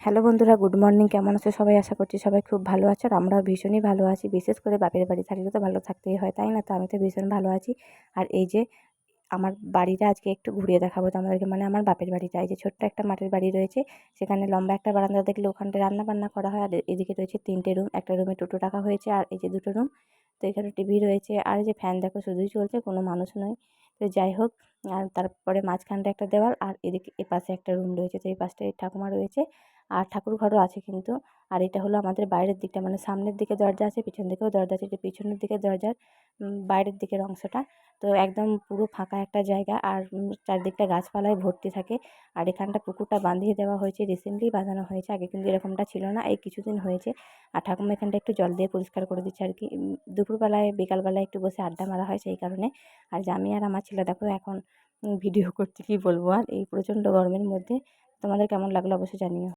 Hello বন্ধুরা, good morning. কেমন আছো সবাই? আশা করছি সবাই খুব ভালো আছো। আর আমরাও ভীষণই ভালো আছি। বিশেষ করে বাপের বাড়ি থাকলে তো ভালো থাকতেই হয়, তাই না? তো আমি তো ভীষণ ভালো আছি। আর এই যে আমার বাড়িটা আজকে একটু ঘুরিয়ে দেখাবো তোমাদেরকে, মানে আমার বাপের বাড়িটা। এই যে ছোট্ট একটা মাটির বাড়ি রয়েছে, সেখানে লম্বা একটা বারান্দা দেখলে ওখানটায় রান্না বান্না করা হয়। আর এদিকে রয়েছে 3টে রুম, একটা রুমে টোটো রাখা হয়েছে, আর এই যে 2টো রুম। তো এখানে টিভি রয়েছে, আর এই যে ফ্যান দেখো শুধুই চলছে, কোনো মানুষ নয়। তো যাই হোক, আর তারপরে মাঝখানটা একটা দেওয়াল, আর এদিকে এপাশে একটা রুম রয়েছে। তো এই পাশটায় ঠাকুমা রয়েছে, আর ঠাকুর ঘরও আছে কিন্তু। আর এটা হলো আমাদের বাইরের দিকটা, মানে সামনের দিকে দরজা আছে, পিছন দিকেও দরজা আছে। এটা পিছনের দিকে দরজার বাইরের দিকের অংশটা। তো একদম পুরো ফাঁকা একটা জায়গা, আর চারদিকটা গাছপালায় ভর্তি থাকে। আর এখানটা পুকুরটা বাঁধিয়ে দেওয়া হয়েছে, রিসেন্টলি বাঁধানো হয়েছে, আগে কিন্তু এরকমটা ছিল না, এই কিছুদিন হয়েছে। আর ঠাকুমা এখানটা একটু জল দিয়ে পরিষ্কার করে দিচ্ছে আর কি। দুপুরবেলায় বিকালবেলায় একটু বসে আড্ডা মারা হয় সেই কারণে। আর যে আমি আর আমার ছেলে দেখো এখন ভিডিও করছি, কী বলবো আর, এই প্রচণ্ড গরমের মধ্যে। তোমাদের কেমন লাগলো অবশ্যই জানিও।